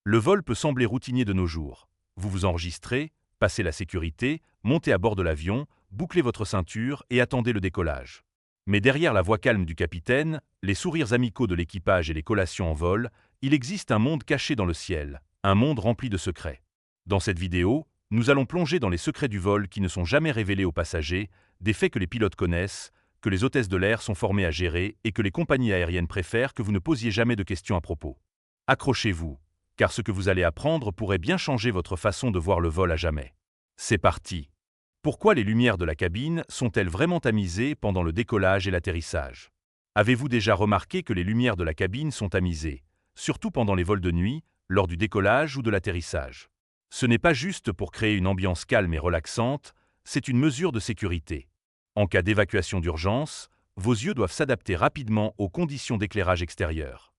Le vol peut sembler routinier de nos jours. Vous vous enregistrez, passez la sécurité, montez à bord de l'avion, bouclez votre ceinture et attendez le décollage. Mais derrière la voix calme du capitaine, les sourires amicaux de l'équipage et les collations en vol, il existe un monde caché dans le ciel, un monde rempli de secrets. Dans cette vidéo, nous allons plonger dans les secrets du vol qui ne sont jamais révélés aux passagers, des faits que les pilotes connaissent, que les hôtesses de l'air sont formées à gérer et que les compagnies aériennes préfèrent que vous ne posiez jamais de questions à propos. Accrochez-vous, car ce que vous allez apprendre pourrait bien changer votre façon de voir le vol à jamais. C'est parti. Pourquoi les lumières de la cabine sont-elles vraiment tamisées pendant le décollage et l'atterrissage? Avez-vous déjà remarqué que les lumières de la cabine sont tamisées, surtout pendant les vols de nuit, lors du décollage ou de l'atterrissage? Ce n'est pas juste pour créer une ambiance calme et relaxante, c'est une mesure de sécurité. En cas d'évacuation d'urgence, vos yeux doivent s'adapter rapidement aux conditions d'éclairage extérieur.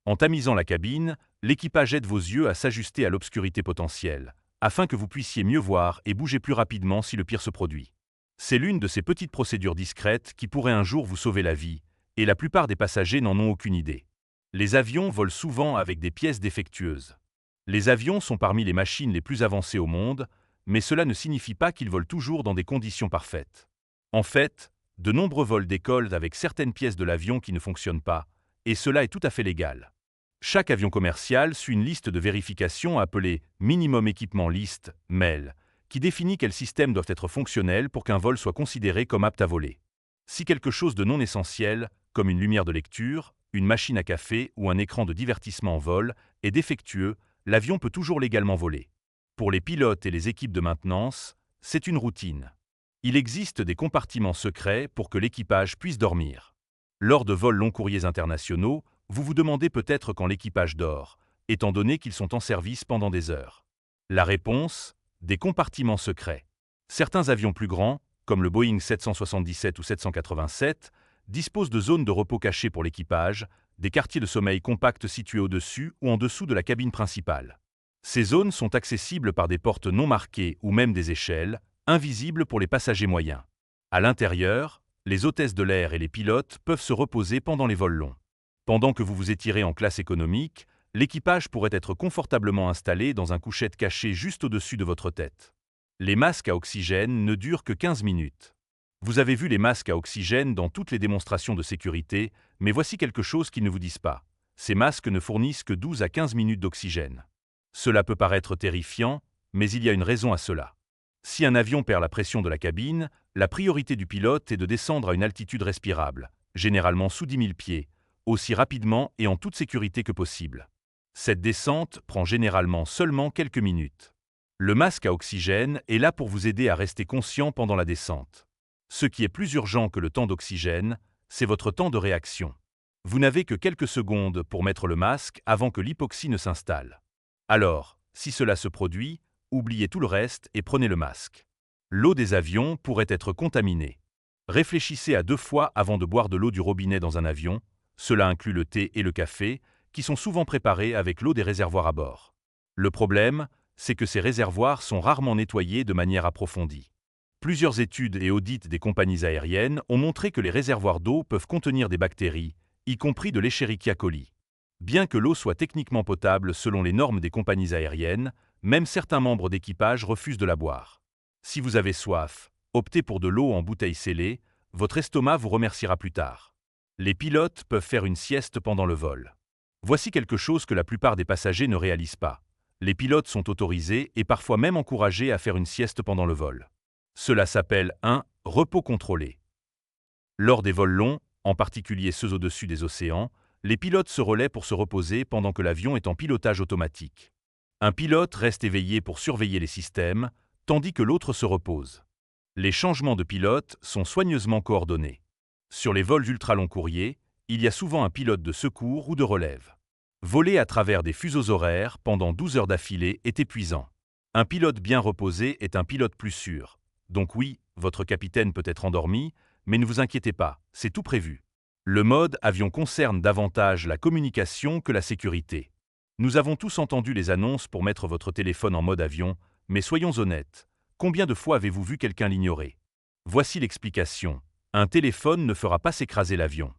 En tamisant la cabine, l'équipage aide vos yeux à s'ajuster à l'obscurité potentielle, afin que vous puissiez mieux voir et bouger plus rapidement si le pire se produit. C'est l'une de ces petites procédures discrètes qui pourraient un jour vous sauver la vie, et la plupart des passagers n'en ont aucune idée. Les avions volent souvent avec des pièces défectueuses. Les avions sont parmi les machines les plus avancées au monde, mais cela ne signifie pas qu'ils volent toujours dans des conditions parfaites. En fait, de nombreux vols décollent avec certaines pièces de l'avion qui ne fonctionnent pas, et cela est tout à fait légal. Chaque avion commercial suit une liste de vérification appelée Minimum Equipment List, MEL, qui définit quels systèmes doivent être fonctionnels pour qu'un vol soit considéré comme apte à voler. Si quelque chose de non essentiel, comme une lumière de lecture, une machine à café ou un écran de divertissement en vol, est défectueux, l'avion peut toujours légalement voler. Pour les pilotes et les équipes de maintenance, c'est une routine. Il existe des compartiments secrets pour que l'équipage puisse dormir. Lors de vols long courriers internationaux, vous vous demandez peut-être quand l'équipage dort, étant donné qu'ils sont en service pendant des heures. La réponse: des compartiments secrets. Certains avions plus grands, comme le Boeing 777 ou 787, disposent de zones de repos cachées pour l'équipage, des quartiers de sommeil compacts situés au-dessus ou en dessous de la cabine principale. Ces zones sont accessibles par des portes non marquées ou même des échelles, invisibles pour les passagers moyens. À l'intérieur, les hôtesses de l'air et les pilotes peuvent se reposer pendant les vols longs. Pendant que vous vous étirez en classe économique, l'équipage pourrait être confortablement installé dans un couchette caché juste au-dessus de votre tête. Les masques à oxygène ne durent que 15 minutes. Vous avez vu les masques à oxygène dans toutes les démonstrations de sécurité, mais voici quelque chose qu'ils ne vous disent pas. Ces masques ne fournissent que 12 à 15 minutes d'oxygène. Cela peut paraître terrifiant, mais il y a une raison à cela. Si un avion perd la pression de la cabine, la priorité du pilote est de descendre à une altitude respirable, généralement sous 10 000 pieds, aussi rapidement et en toute sécurité que possible. Cette descente prend généralement seulement quelques minutes. Le masque à oxygène est là pour vous aider à rester conscient pendant la descente. Ce qui est plus urgent que le temps d'oxygène, c'est votre temps de réaction. Vous n'avez que quelques secondes pour mettre le masque avant que l'hypoxie ne s'installe. Alors, si cela se produit, oubliez tout le reste et prenez le masque. L'eau des avions pourrait être contaminée. Réfléchissez à 2 fois avant de boire de l'eau du robinet dans un avion. Cela inclut le thé et le café, qui sont souvent préparés avec l'eau des réservoirs à bord. Le problème, c'est que ces réservoirs sont rarement nettoyés de manière approfondie. Plusieurs études et audits des compagnies aériennes ont montré que les réservoirs d'eau peuvent contenir des bactéries, y compris de l'Escherichia coli. Bien que l'eau soit techniquement potable selon les normes des compagnies aériennes, même certains membres d'équipage refusent de la boire. Si vous avez soif, optez pour de l'eau en bouteille scellée, votre estomac vous remerciera plus tard. Les pilotes peuvent faire une sieste pendant le vol. Voici quelque chose que la plupart des passagers ne réalisent pas. Les pilotes sont autorisés et parfois même encouragés à faire une sieste pendant le vol. Cela s'appelle un repos contrôlé. Lors des vols longs, en particulier ceux au-dessus des océans, les pilotes se relaient pour se reposer pendant que l'avion est en pilotage automatique. Un pilote reste éveillé pour surveiller les systèmes, tandis que l'autre se repose. Les changements de pilote sont soigneusement coordonnés. Sur les vols ultra-long courriers, il y a souvent un pilote de secours ou de relève. Voler à travers des fuseaux horaires pendant 12 heures d'affilée est épuisant. Un pilote bien reposé est un pilote plus sûr. Donc oui, votre capitaine peut être endormi, mais ne vous inquiétez pas, c'est tout prévu. Le mode avion concerne davantage la communication que la sécurité. Nous avons tous entendu les annonces pour mettre votre téléphone en mode avion, mais soyons honnêtes, combien de fois avez-vous vu quelqu'un l'ignorer? Voici l'explication. Un téléphone ne fera pas s'écraser l'avion.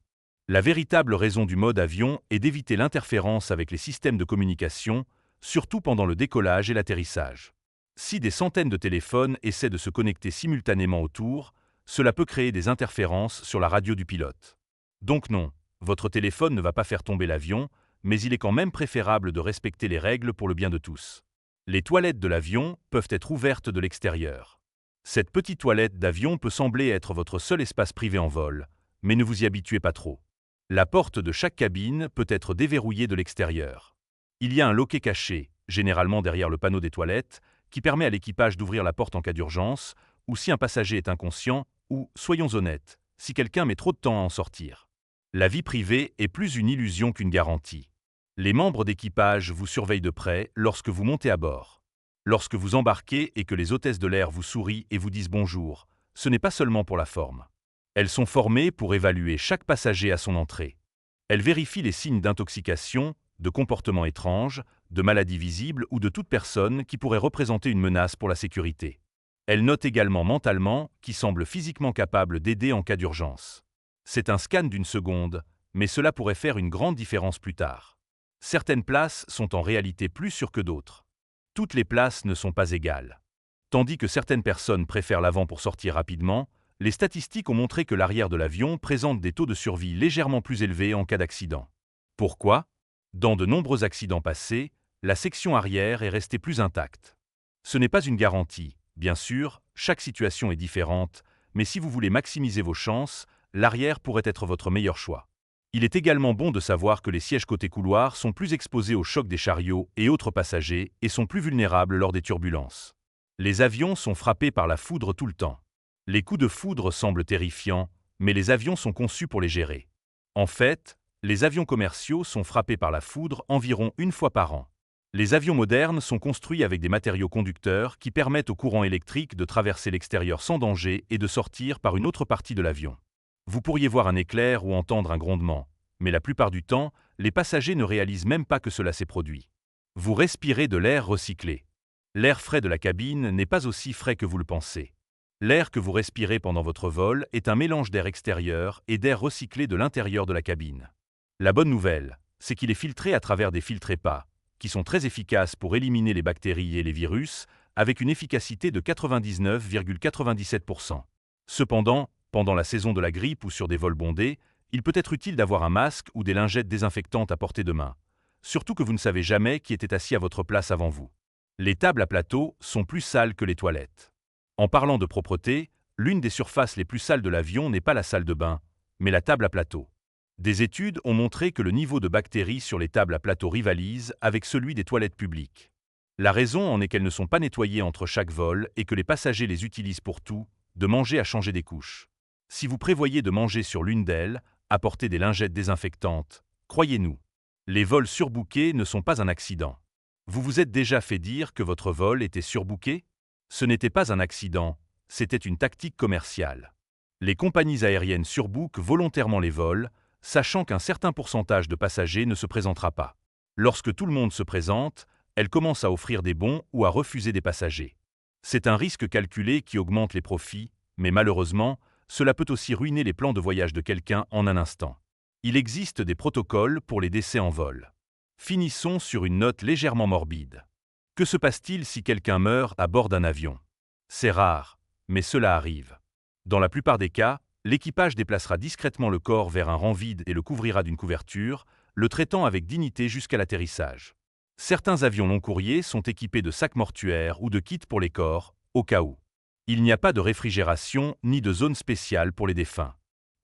La véritable raison du mode avion est d'éviter l'interférence avec les systèmes de communication, surtout pendant le décollage et l'atterrissage. Si des centaines de téléphones essaient de se connecter simultanément autour, cela peut créer des interférences sur la radio du pilote. Donc non, votre téléphone ne va pas faire tomber l'avion, mais il est quand même préférable de respecter les règles pour le bien de tous. Les toilettes de l'avion peuvent être ouvertes de l'extérieur. Cette petite toilette d'avion peut sembler être votre seul espace privé en vol, mais ne vous y habituez pas trop. La porte de chaque cabine peut être déverrouillée de l'extérieur. Il y a un loquet caché, généralement derrière le panneau des toilettes, qui permet à l'équipage d'ouvrir la porte en cas d'urgence, ou si un passager est inconscient, ou, soyons honnêtes, si quelqu'un met trop de temps à en sortir. La vie privée est plus une illusion qu'une garantie. Les membres d'équipage vous surveillent de près lorsque vous montez à bord. Lorsque vous embarquez et que les hôtesses de l'air vous sourient et vous disent bonjour, ce n'est pas seulement pour la forme. Elles sont formées pour évaluer chaque passager à son entrée. Elles vérifient les signes d'intoxication, de comportements étranges, de maladies visibles ou de toute personne qui pourrait représenter une menace pour la sécurité. Elles notent également mentalement qui semble physiquement capable d'aider en cas d'urgence. C'est un scan d'une seconde, mais cela pourrait faire une grande différence plus tard. Certaines places sont en réalité plus sûres que d'autres. Toutes les places ne sont pas égales. Tandis que certaines personnes préfèrent l'avant pour sortir rapidement, les statistiques ont montré que l'arrière de l'avion présente des taux de survie légèrement plus élevés en cas d'accident. Pourquoi ? Dans de nombreux accidents passés, la section arrière est restée plus intacte. Ce n'est pas une garantie, bien sûr, chaque situation est différente, mais si vous voulez maximiser vos chances, l'arrière pourrait être votre meilleur choix. Il est également bon de savoir que les sièges côté couloir sont plus exposés au choc des chariots et autres passagers et sont plus vulnérables lors des turbulences. Les avions sont frappés par la foudre tout le temps. Les coups de foudre semblent terrifiants, mais les avions sont conçus pour les gérer. En fait, les avions commerciaux sont frappés par la foudre environ une fois par an. Les avions modernes sont construits avec des matériaux conducteurs qui permettent au courant électrique de traverser l'extérieur sans danger et de sortir par une autre partie de l'avion. Vous pourriez voir un éclair ou entendre un grondement, mais la plupart du temps, les passagers ne réalisent même pas que cela s'est produit. Vous respirez de l'air recyclé. L'air frais de la cabine n'est pas aussi frais que vous le pensez. L'air que vous respirez pendant votre vol est un mélange d'air extérieur et d'air recyclé de l'intérieur de la cabine. La bonne nouvelle, c'est qu'il est filtré à travers des filtres EPA, qui sont très efficaces pour éliminer les bactéries et les virus, avec une efficacité de 99,97%. Cependant, pendant la saison de la grippe ou sur des vols bondés, il peut être utile d'avoir un masque ou des lingettes désinfectantes à portée de main, surtout que vous ne savez jamais qui était assis à votre place avant vous. Les tables à plateau sont plus sales que les toilettes. En parlant de propreté, l'une des surfaces les plus sales de l'avion n'est pas la salle de bain, mais la table à plateau. Des études ont montré que le niveau de bactéries sur les tables à plateau rivalise avec celui des toilettes publiques. La raison en est qu'elles ne sont pas nettoyées entre chaque vol et que les passagers les utilisent pour tout, de manger à changer des couches. Si vous prévoyez de manger sur l'une d'elles, apportez des lingettes désinfectantes. Croyez-nous, les vols surbookés ne sont pas un accident. Vous vous êtes déjà fait dire que votre vol était surbooké ? Ce n'était pas un accident, c'était une tactique commerciale. Les compagnies aériennes surbookent volontairement les vols, sachant qu'un certain pourcentage de passagers ne se présentera pas. Lorsque tout le monde se présente, elles commencent à offrir des bons ou à refuser des passagers. C'est un risque calculé qui augmente les profits, mais malheureusement, cela peut aussi ruiner les plans de voyage de quelqu'un en un instant. Il existe des protocoles pour les décès en vol. Finissons sur une note légèrement morbide. Que se passe-t-il si quelqu'un meurt à bord d'un avion ? C'est rare, mais cela arrive. Dans la plupart des cas, l'équipage déplacera discrètement le corps vers un rang vide et le couvrira d'une couverture, le traitant avec dignité jusqu'à l'atterrissage. Certains avions long courriers sont équipés de sacs mortuaires ou de kits pour les corps, au cas où. Il n'y a pas de réfrigération ni de zone spéciale pour les défunts.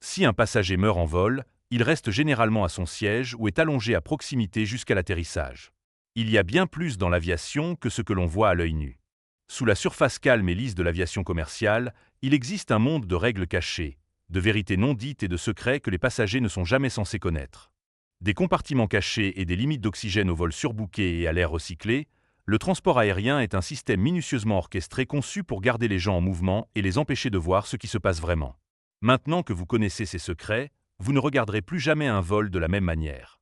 Si un passager meurt en vol, il reste généralement à son siège ou est allongé à proximité jusqu'à l'atterrissage. Il y a bien plus dans l'aviation que ce que l'on voit à l'œil nu. Sous la surface calme et lisse de l'aviation commerciale, il existe un monde de règles cachées, de vérités non dites et de secrets que les passagers ne sont jamais censés connaître. Des compartiments cachés et des limites d'oxygène au vol surbooké et à l'air recyclé, le transport aérien est un système minutieusement orchestré conçu pour garder les gens en mouvement et les empêcher de voir ce qui se passe vraiment. Maintenant que vous connaissez ces secrets, vous ne regarderez plus jamais un vol de la même manière.